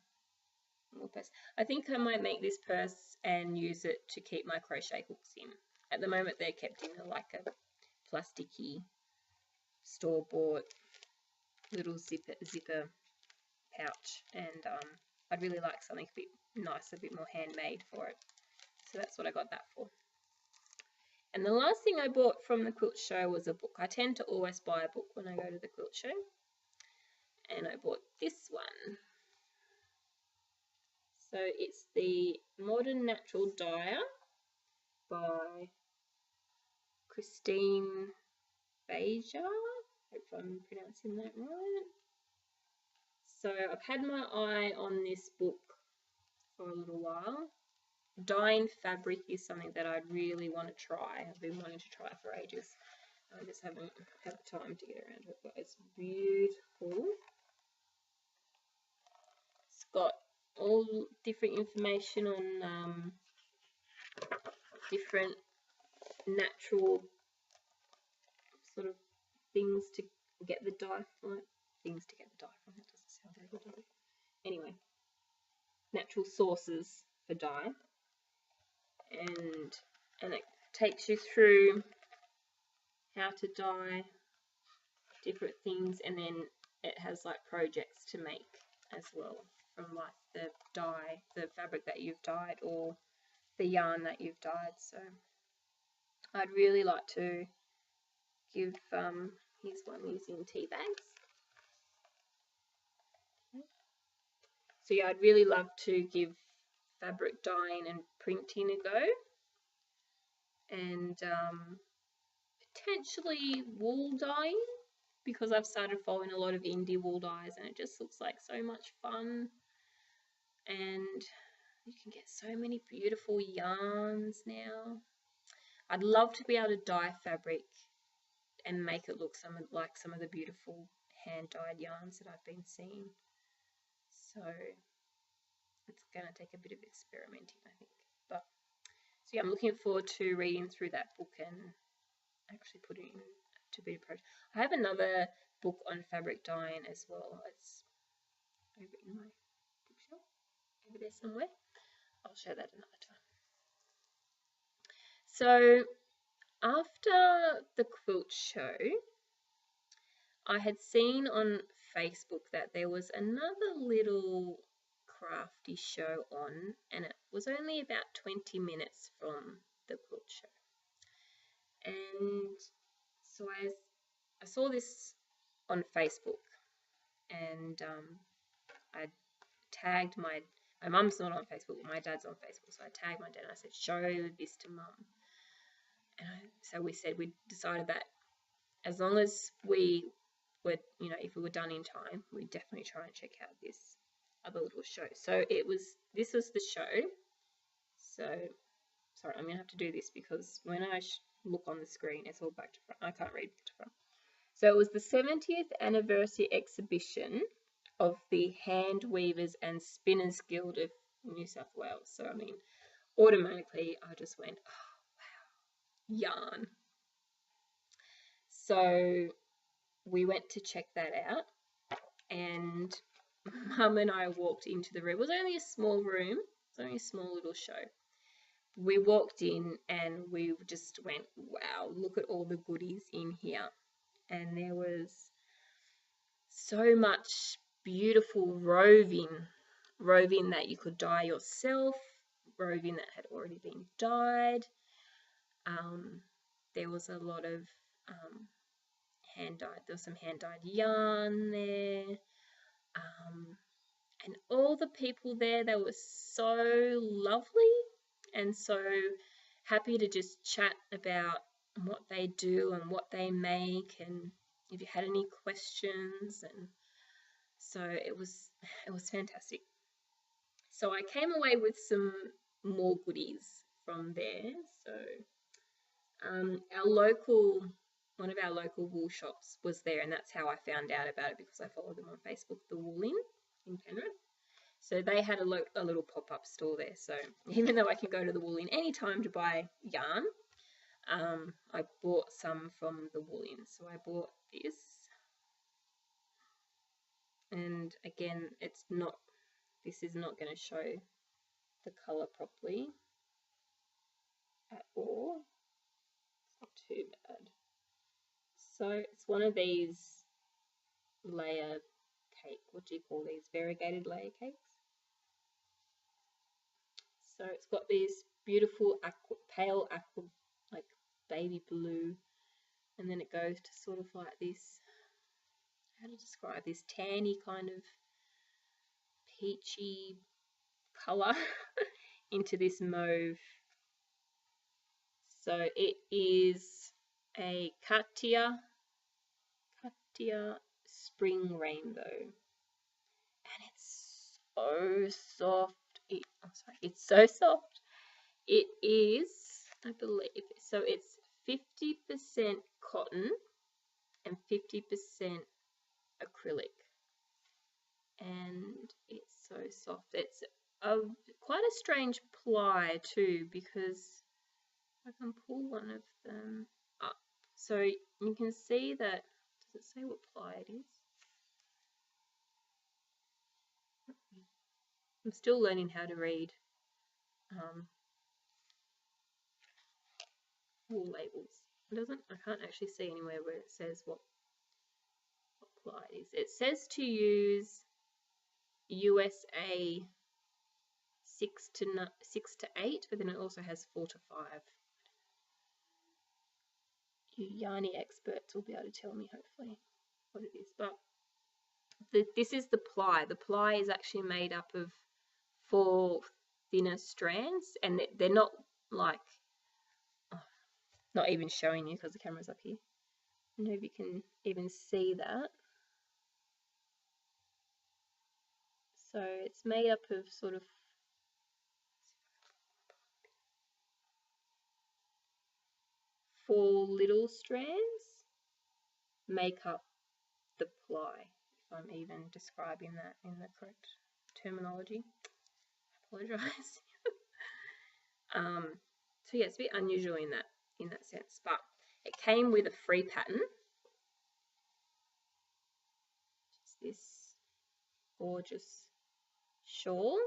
purse. I think I might make this purse and use it to keep my crochet hooks in. At the moment they're kept in like a plasticky store-bought little zipper pouch, and I'd really like something a bit nicer, a bit more handmade for it. So that's what I got that for. And the last thing I bought from the quilt show was a book. I tend to always buy a book when I go to the quilt show, and I bought this one. So it's the Modern Natural Dyer by Christine Beja. Hope I'm pronouncing that right. So I've had my eye on this book for a little while, dyeing fabric is something that I really want to try. I've been wanting to try for ages. I just haven't had the time to get around to it, but it's beautiful. It's got all different information on different natural sort of things to get the dye from. Things to get the dye from. That doesn't sound very good, does it? Anyway, natural sources for dye, and it takes you through how to dye different things, and then it has like projects to make as well from like the dye, the fabric that you've dyed or the yarn that you've dyed. So I'd really like to give here's one using tea bags. So yeah, I'd really love to give fabric dyeing and printing a go, and potentially wool dyeing, because I've started following a lot of indie wool dyes and it just looks like so much fun, and you can get so many beautiful yarns now. I'd love to be able to dye fabric and make it look like some of the beautiful hand-dyed yarns that I've been seeing. So it's going to take a bit of experimenting, I think. But so yeah, I'm looking forward to reading through that book and actually putting it into a bit of project. I have another book on fabric dyeing as well. It's over in my bookshelf, over there somewhere. I'll show that another time. So after the quilt show, I had seen on Facebook that there was another little crafty show on, and it was only about 20 minutes from the quilt show. And so I saw this on Facebook, and I tagged my mum's not on Facebook, but my dad's on Facebook, so I tagged my dad and I said, show this to mum. And so we decided that as long as we were, if we were done in time, we'd definitely try and check out this other little show. So this was the show. So, sorry, I'm going to have to do this because when I look on the screen, it's all back to front. I can't read back to front. So it was the 70th anniversary exhibition of the Hand Weavers and Spinners Guild of New South Wales. So, I mean, automatically I just went, oh, wow, yarn. So we went to check that out, and Mum and I walked into the room. It was only a small room. It was only a small little show. We walked in and we just went, wow, look at all the goodies in here. And there was so much beautiful roving that you could dye yourself, roving that had already been dyed. There was a lot of hand-dyed. There was some hand-dyed yarn there. And all the people there, they were so lovely and so happy to just chat about what they do and what they make, and if you had any questions. And so it was fantastic. So I came away with some more goodies from there. So one of our local wool shops was there, and that's how I found out about it, because I followed them on Facebook, the Wool in Penrith. So they had a little pop-up store there. So even though I can go to the Wool any time to buy yarn, I bought some from the Wool. So I bought this, and again, this is not going to show the colour properly at all. It's not too bad. So it's one of these layer cake, what do you call these, variegated layer cakes? So it's got these beautiful pale aqua, like baby blue, and then it goes to sort of like this, how to describe this, tanny kind of peachy colour into this mauve. So it is a Katia Spring Rainbow, and it's so soft. It's so soft. It is, I believe, so it's 50% cotton and 50% acrylic. And it's so soft. It's quite a strange ply too, because I can pull one of them up. So you can see that, does it say what ply it is? I'm still learning how to read wool labels. It doesn't, I can't actually see anywhere where it says what ply it is. It says to use USA 6 to 8, but then it also has 4 to 5. You yarny experts will be able to tell me hopefully what it is. But this is the ply. The ply is actually made up of 4 thinner strands, and they're not like, oh, not even showing you because the camera's up here. I don't know if you can even see that. So it's made up of sort of 4 little strands make up the ply, if I'm even describing that in the correct terminology. I apologise. So yeah, it's a bit unusual in that sense, but it came with a free pattern. Just this gorgeous shawl.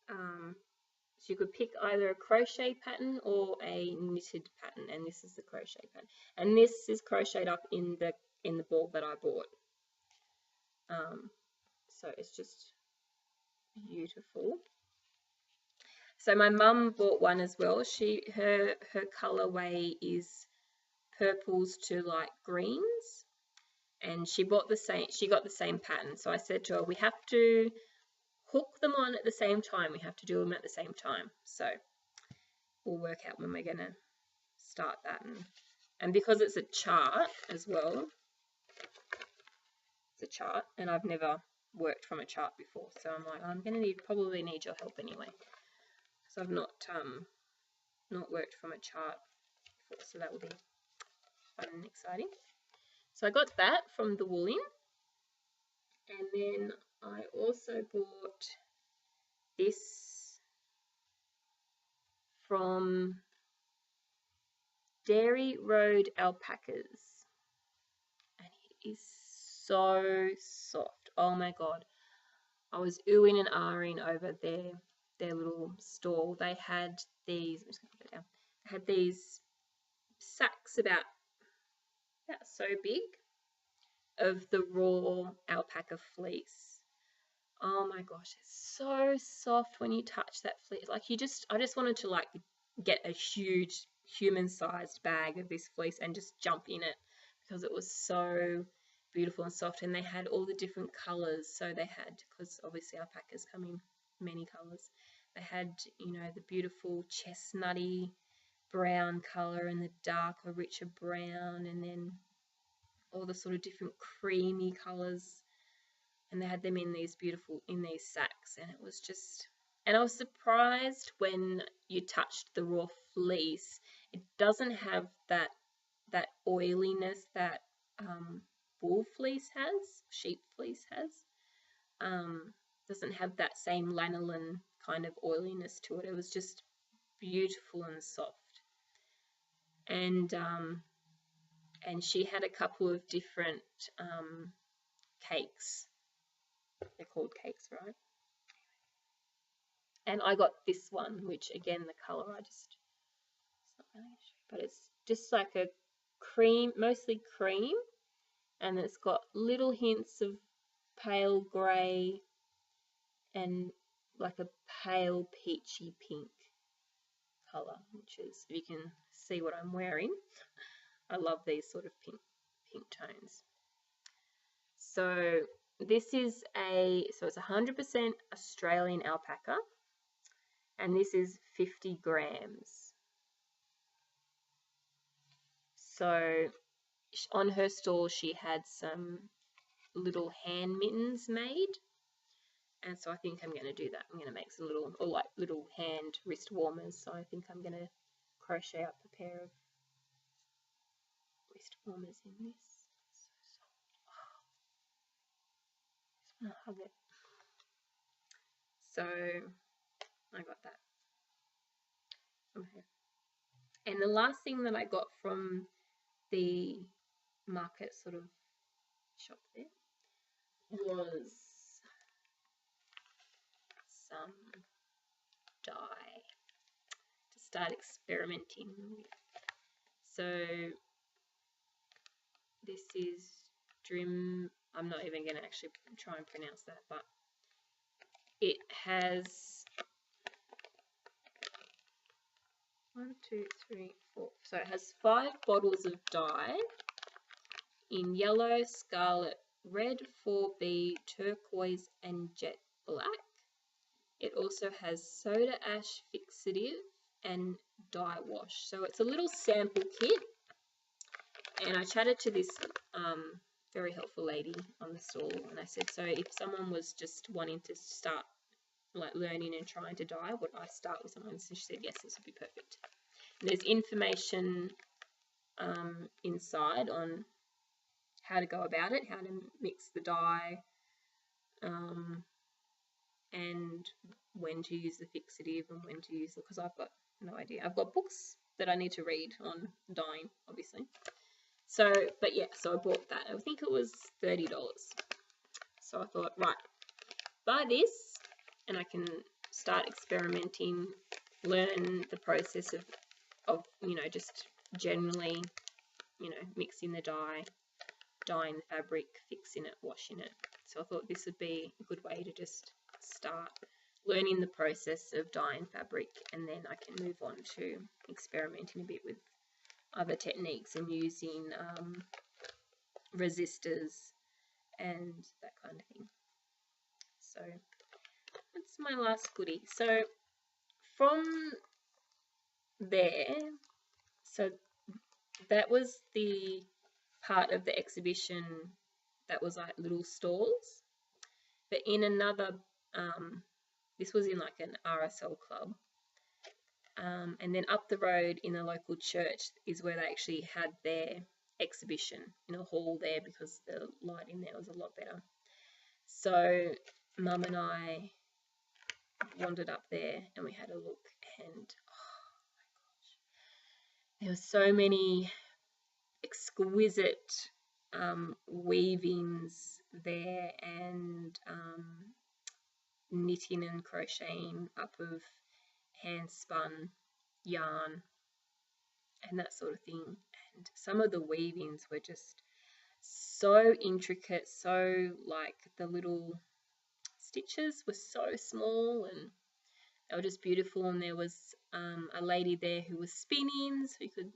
So you could pick either a crochet pattern or a knitted pattern, and this is the crochet pattern. And this is crocheted up in the ball that I bought. So it's just beautiful. So my mum bought one as well. Her colorway is purples to light greens, and she got the same pattern. So I said to her, we have to hook them on at the same time. We have to do them at the same time. So we'll work out when we're going to start that. And because it's a chart as well, it's a chart, and I've never worked from a chart before, so I'm like, I'm going to probably need your help anyway, because I've not worked from a chart before, so that will be fun and exciting. So I got that from the Wooling, and then I also bought this from Dairy Road Alpacas, and it is so soft. Oh my god, I was oohing and ahhing over their little stall. They had these, I'm just going to go down, they had these sacks about so big of the raw alpaca fleece. Oh my gosh, it's so soft when you touch that fleece. Like I just wanted to like get a huge human-sized bag of this fleece and just jump in it, because it was so beautiful and soft. And they had all the different colors. So they had, because obviously alpacas come in many colors, they had, you know, the beautiful chestnutty brown color and the darker, richer brown, and then all the sort of different creamy colors. And they had them in these sacks, and it was just, and I was surprised when you touched the raw fleece. It doesn't have that oiliness that wool fleece has, sheep fleece has. Doesn't have that same lanolin kind of oiliness to it. It was just beautiful and soft. And she had a couple of different cakes. They're called cakes, right? And I got this one, which again, the color, it's not really going to show, but it's just like a cream, mostly cream, and it's got little hints of pale grey and like a pale peachy pink color, which is, if you can see what I'm wearing, I love these sort of pink tones. So this is so it's 100% Australian alpaca, and this is 50 grams. So on her stall she had some little hand mittens made, and so I think I'm going to do that. I'm going to make some little, or like little hand wrist warmers. So I think I'm going to crochet up a pair of wrist warmers in this. So soft. Oh, I just want to hug it. So I got that. Okay. And the last thing that I got from the market sort of shop there was some dye to start experimenting with. So this is Dream. I'm not even going to actually try and pronounce that, but it has 1, 2, 3, 4. So it has 5 bottles of dye in yellow, scarlet, red, 4B, turquoise, and jet black. It also has soda ash fixative and dye wash. So it's a little sample kit. And I chatted to this very helpful lady on the stall, and I said, so if someone was just wanting to start like learning and trying to dye, would I start with something? So she said, yes, this would be perfect. And there's information inside on how to go about it, how to mix the dye, and when to use the fixative and when to use it, because I've got no idea. I've got books that I need to read on dyeing, obviously. So, but yeah, so I bought that. I think it was $30. So I thought, right, buy this and I can start experimenting, learn the process of you know, just generally, you know, mixing the dye, dyeing the fabric, fixing it, washing it. So I thought this would be a good way to just start learning the process of dyeing fabric, and then I can move on to experimenting a bit with other techniques and using resistors and that kind of thing. So that's my last goodie. So from there, so that was the part of the exhibition that was like little stalls. But in another, this was in like an RSL club. And then up the road in a local church is where they actually had their exhibition in a hall there, because the lighting there was a lot better. So Mum and I wandered up there and we had a look, and oh my gosh, there were so many exquisite weavings there, and knitting and crocheting up of hand spun yarn and that sort of thing. And some of the weavings were just so intricate, so like the little stitches were so small and they were just beautiful. And there was a lady there who was spinning, so you could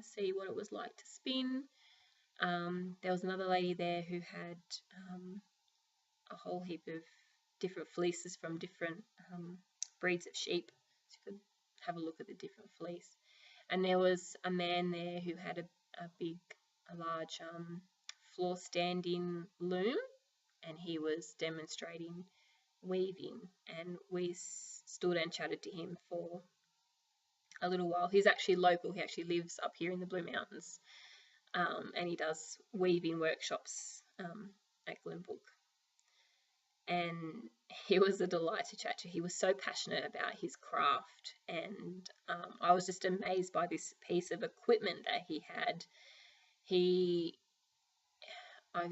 see what it was like to spin. There was another lady there who had a whole heap of different fleeces from different breeds of sheep, so you could have a look at the different fleece. And there was a man there who had a large floor standing loom, and he was demonstrating weaving, and we stood and chatted to him for a little while. He's actually local, he actually lives up here in the Blue Mountains, and he does weaving workshops at Glenbrook. And he was a delight to chat to. He was so passionate about his craft, and I was just amazed by this piece of equipment that he had. I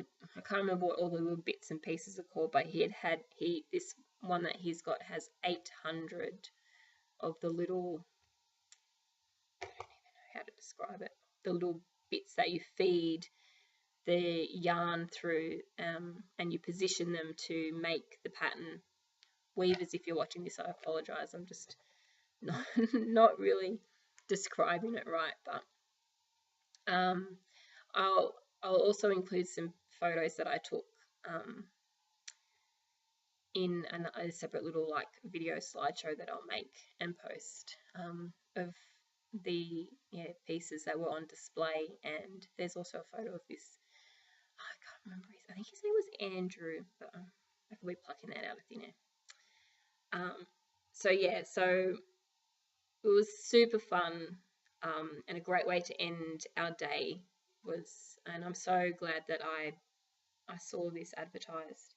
can't remember what all the little bits and pieces are called, but this one that he's got has 800 of the little, I don't even know how to describe it, the little bits that you feed the yarn through, and you position them to make the pattern. Weavers, if you're watching this, I apologize, I'm just not really describing it right, but I'll also include some photos that I took in a separate little like video slideshow that I'll make and post of the pieces that were on display. And there's also a photo of this, I can't remember I think his name was Andrew, but I could be plucking that out of thin air. So yeah, so it was super fun, and a great way to end our day was, and I'm so glad that I saw this advertised.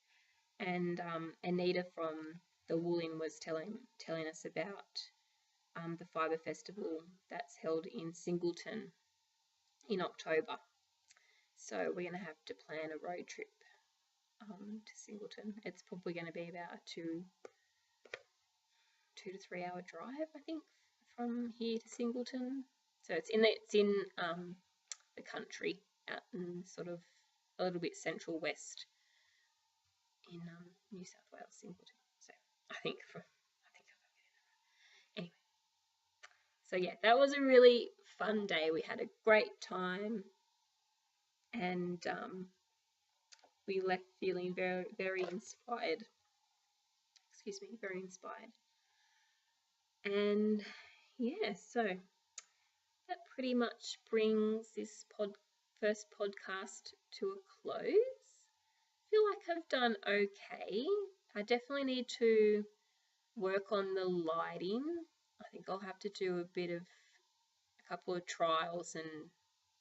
And Anita from the Woolin was telling us about the Fibre Festival that's held in Singleton in October. So we're going to have to plan a road trip to Singleton. It's probably going to be about a 2 to 3 hour drive, I think, from here to Singleton. So it's in the country, out in sort of a little bit central west in New South Wales, Singleton. So I think anyway. So yeah, that was a really fun day. We had a great time, and we left feeling very, very inspired. Excuse me, very inspired. And yeah, so that pretty much brings this first podcast to a close. I feel like I've done okay. I definitely need to work on the lighting. I think I'll have to do a couple of trials and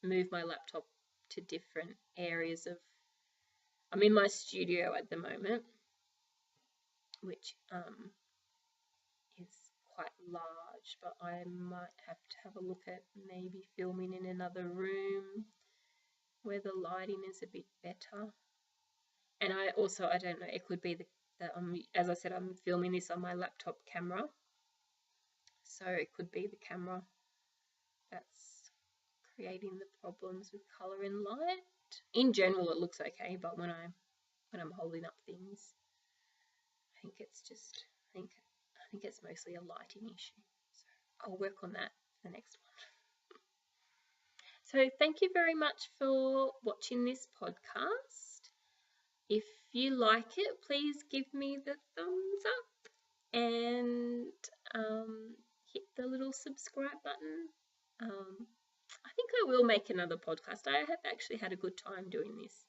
move my laptop to different areas of. I'm in my studio at the moment, which is quite large, but I might have to have a look at maybe filming in another room where the lighting is a bit better. And I don't know, it could be as I said, I'm filming this on my laptop camera, so it could be the camera that's creating the problems with color and light. In general, it looks okay, but when I'm holding up things, I think it's mostly a lighting issue. So I'll work on that for the next one. So thank you very much for watching this podcast. If you like it, please give me the thumbs up and hit the little subscribe button. I think I will make another podcast. I have actually had a good time doing this.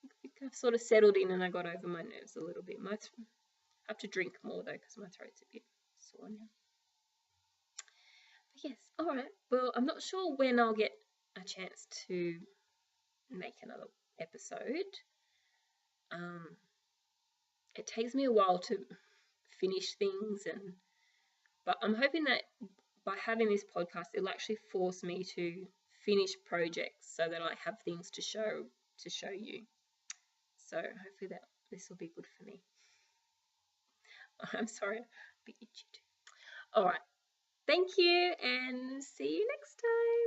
I think I've sort of settled in and I got over my nerves a little bit. I have to drink more though because my throat's a bit sore now. But yes, alright. Well, I'm not sure when I'll get a chance to make another episode. It takes me a while to finish things, but I'm hoping that by having this podcast, it'll actually force me to finish projects so that I have things to show you. So hopefully that this will be good for me. I'm sorry, I'm a bit itchy too. All right, thank you, and see you next time.